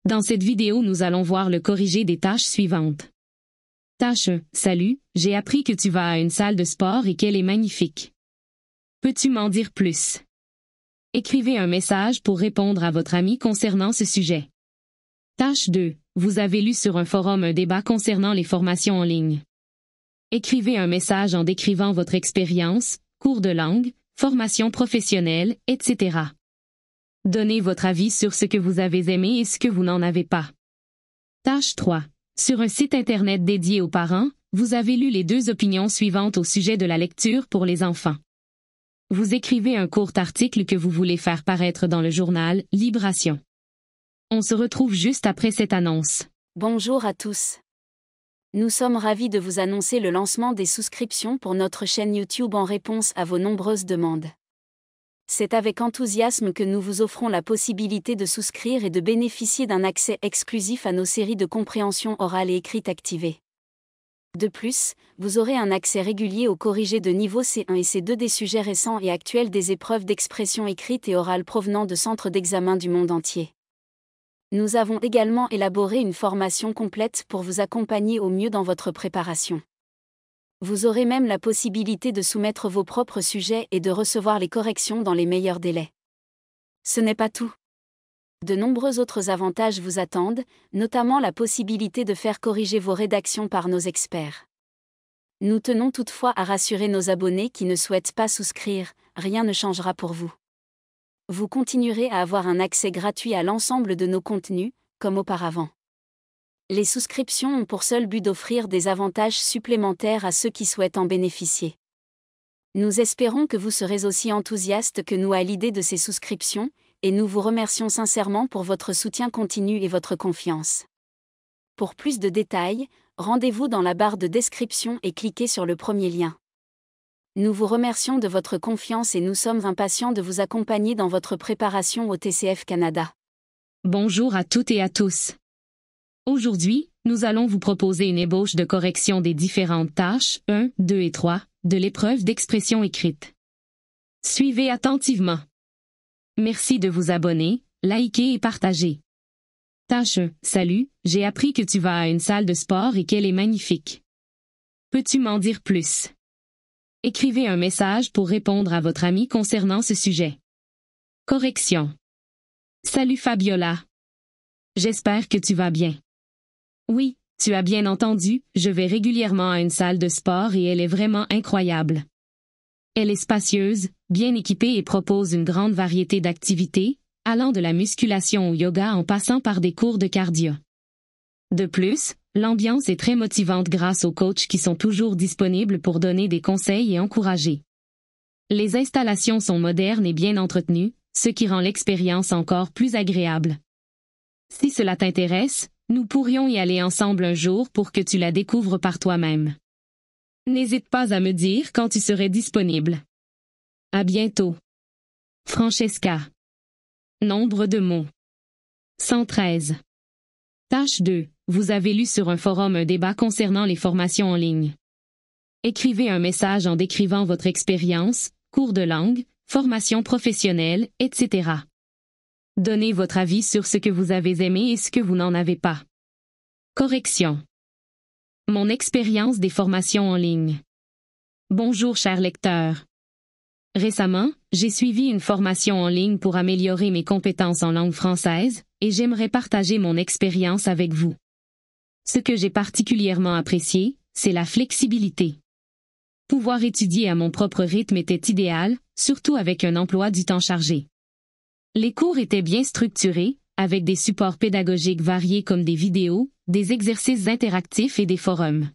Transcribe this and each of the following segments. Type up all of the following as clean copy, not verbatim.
Dans cette vidéo, nous allons voir le corrigé des tâches suivantes. Tâche 1. Salut, j'ai appris que tu vas à une salle de sport et qu'elle est magnifique. Peux-tu m'en dire plus? Écrivez un message pour répondre à votre ami concernant ce sujet. Tâche 2. Vous avez lu sur un forum un débat concernant les formations en ligne. Écrivez un message en décrivant votre expérience, cours de langue, formation professionnelle, etc. Donnez votre avis sur ce que vous avez aimé et ce que vous n'en avez pas. Tâche 3. Sur un site Internet dédié aux parents, vous avez lu les deux opinions suivantes au sujet de la lecture pour les enfants. Vous écrivez un court article que vous voulez faire paraître dans le journal Libération. On se retrouve juste après cette annonce. Bonjour à tous. Nous sommes ravis de vous annoncer le lancement des souscriptions pour notre chaîne YouTube en réponse à vos nombreuses demandes. C'est avec enthousiasme que nous vous offrons la possibilité de souscrire et de bénéficier d'un accès exclusif à nos séries de compréhension orale et écrite activées. De plus, vous aurez un accès régulier aux corrigés de niveau C1 et C2 des sujets récents et actuels des épreuves d'expression écrite et orale provenant de centres d'examen du monde entier. Nous avons également élaboré une formation complète pour vous accompagner au mieux dans votre préparation. Vous aurez même la possibilité de soumettre vos propres sujets et de recevoir les corrections dans les meilleurs délais. Ce n'est pas tout. De nombreux autres avantages vous attendent, notamment la possibilité de faire corriger vos rédactions par nos experts. Nous tenons toutefois à rassurer nos abonnés qui ne souhaitent pas souscrire, rien ne changera pour vous. Vous continuerez à avoir un accès gratuit à l'ensemble de nos contenus, comme auparavant. Les souscriptions ont pour seul but d'offrir des avantages supplémentaires à ceux qui souhaitent en bénéficier. Nous espérons que vous serez aussi enthousiastes que nous à l'idée de ces souscriptions, et nous vous remercions sincèrement pour votre soutien continu et votre confiance. Pour plus de détails, rendez-vous dans la barre de description et cliquez sur le premier lien. Nous vous remercions de votre confiance et nous sommes impatients de vous accompagner dans votre préparation au TCF Canada. Bonjour à toutes et à tous. Aujourd'hui, nous allons vous proposer une ébauche de correction des différentes tâches 1, 2 et 3 de l'épreuve d'expression écrite. Suivez attentivement. Merci de vous abonner, liker et partager. Tâche 1. Salut, j'ai appris que tu vas à une salle de sport et qu'elle est magnifique. Peux-tu m'en dire plus? Écrivez un message pour répondre à votre ami concernant ce sujet. Correction. Salut Fabiola. J'espère que tu vas bien. Oui, tu as bien entendu, je vais régulièrement à une salle de sport et elle est vraiment incroyable. Elle est spacieuse, bien équipée et propose une grande variété d'activités, allant de la musculation au yoga en passant par des cours de cardio. De plus, l'ambiance est très motivante grâce aux coachs qui sont toujours disponibles pour donner des conseils et encourager. Les installations sont modernes et bien entretenues, ce qui rend l'expérience encore plus agréable. Si cela t'intéresse, nous pourrions y aller ensemble un jour pour que tu la découvres par toi-même. N'hésite pas à me dire quand tu serais disponible. À bientôt. Francesca. Nombre de mots. 113. Tâche 2. Vous avez lu sur un forum un débat concernant les formations en ligne. Écrivez un message en décrivant votre expérience, cours de langue, formation professionnelle, etc. Donnez votre avis sur ce que vous avez aimé et ce que vous n'en avez pas. Correction. Mon expérience des formations en ligne. Bonjour cher lecteur. Récemment, j'ai suivi une formation en ligne pour améliorer mes compétences en langue française, et j'aimerais partager mon expérience avec vous. Ce que j'ai particulièrement apprécié, c'est la flexibilité. Pouvoir étudier à mon propre rythme était idéal, surtout avec un emploi du temps chargé. Les cours étaient bien structurés, avec des supports pédagogiques variés comme des vidéos, des exercices interactifs et des forums.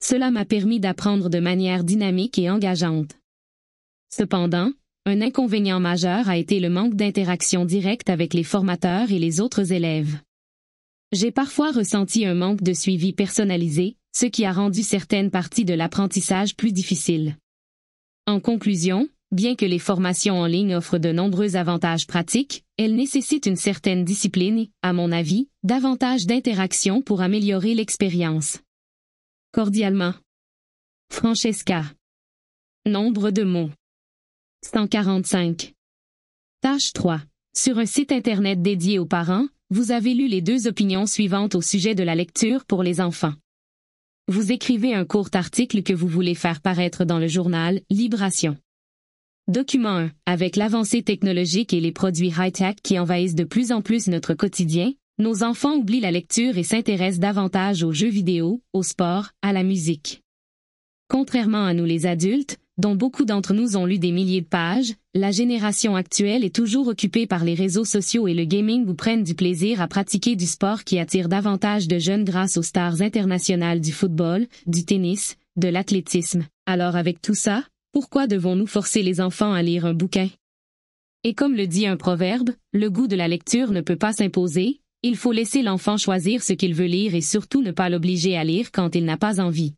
Cela m'a permis d'apprendre de manière dynamique et engageante. Cependant, un inconvénient majeur a été le manque d'interaction directe avec les formateurs et les autres élèves. J'ai parfois ressenti un manque de suivi personnalisé, ce qui a rendu certaines parties de l'apprentissage plus difficiles. En conclusion, bien que les formations en ligne offrent de nombreux avantages pratiques, elles nécessitent une certaine discipline et, à mon avis, davantage d'interaction pour améliorer l'expérience. Cordialement. Francesca. Nombre de mots. 145. Tâche 3. Sur un site Internet dédié aux parents, vous avez lu les deux opinions suivantes au sujet de la lecture pour les enfants. Vous écrivez un court article que vous voulez faire paraître dans le journal Libération. Document 1. Avec l'avancée technologique et les produits high-tech qui envahissent de plus en plus notre quotidien, nos enfants oublient la lecture et s'intéressent davantage aux jeux vidéo, au sport, à la musique. Contrairement à nous les adultes, dont beaucoup d'entre nous ont lu des milliers de pages, la génération actuelle est toujours occupée par les réseaux sociaux et le gaming ou prennent du plaisir à pratiquer du sport qui attire davantage de jeunes grâce aux stars internationales du football, du tennis, de l'athlétisme. Alors avec tout ça, pourquoi devons-nous forcer les enfants à lire un bouquin? Et comme le dit un proverbe, le goût de la lecture ne peut pas s'imposer, il faut laisser l'enfant choisir ce qu'il veut lire et surtout ne pas l'obliger à lire quand il n'a pas envie.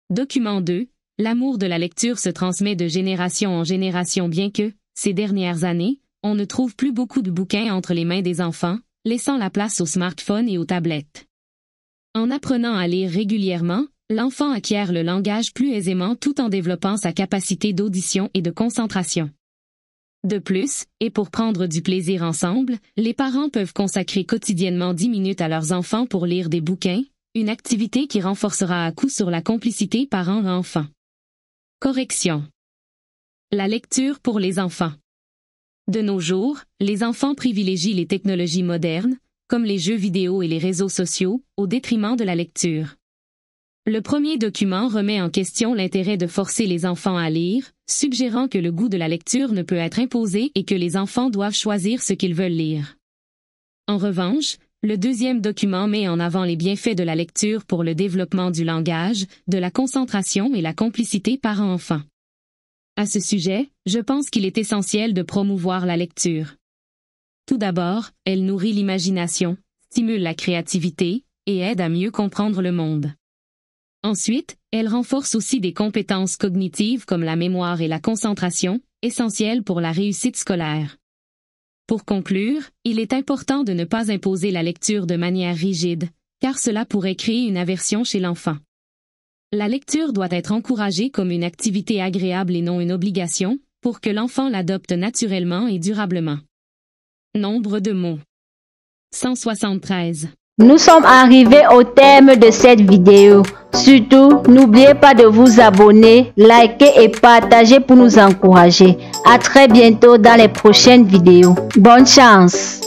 Document 2. L'amour de la lecture se transmet de génération en génération bien que, ces dernières années, on ne trouve plus beaucoup de bouquins entre les mains des enfants, laissant la place aux smartphones et aux tablettes. En apprenant à lire régulièrement, l'enfant acquiert le langage plus aisément tout en développant sa capacité d'audition et de concentration. De plus, et pour prendre du plaisir ensemble, les parents peuvent consacrer quotidiennement 10 minutes à leurs enfants pour lire des bouquins, une activité qui renforcera à coup sûr la complicité parents-enfants. Correction. La lecture pour les enfants. De nos jours, les enfants privilégient les technologies modernes, comme les jeux vidéo et les réseaux sociaux, au détriment de la lecture. Le premier document remet en question l'intérêt de forcer les enfants à lire, suggérant que le goût de la lecture ne peut être imposé et que les enfants doivent choisir ce qu'ils veulent lire. En revanche, le deuxième document met en avant les bienfaits de la lecture pour le développement du langage, de la concentration et la complicité parent-enfant. À ce sujet, je pense qu'il est essentiel de promouvoir la lecture. Tout d'abord, elle nourrit l'imagination, stimule la créativité et aide à mieux comprendre le monde. Ensuite, elle renforce aussi des compétences cognitives comme la mémoire et la concentration, essentielles pour la réussite scolaire. Pour conclure, il est important de ne pas imposer la lecture de manière rigide, car cela pourrait créer une aversion chez l'enfant. La lecture doit être encouragée comme une activité agréable et non une obligation, pour que l'enfant l'adopte naturellement et durablement. Nombre de mots. 173. Nous sommes arrivés au terme de cette vidéo. Surtout, n'oubliez pas de vous abonner, liker et partager pour nous encourager. À très bientôt dans les prochaines vidéos. Bonne chance!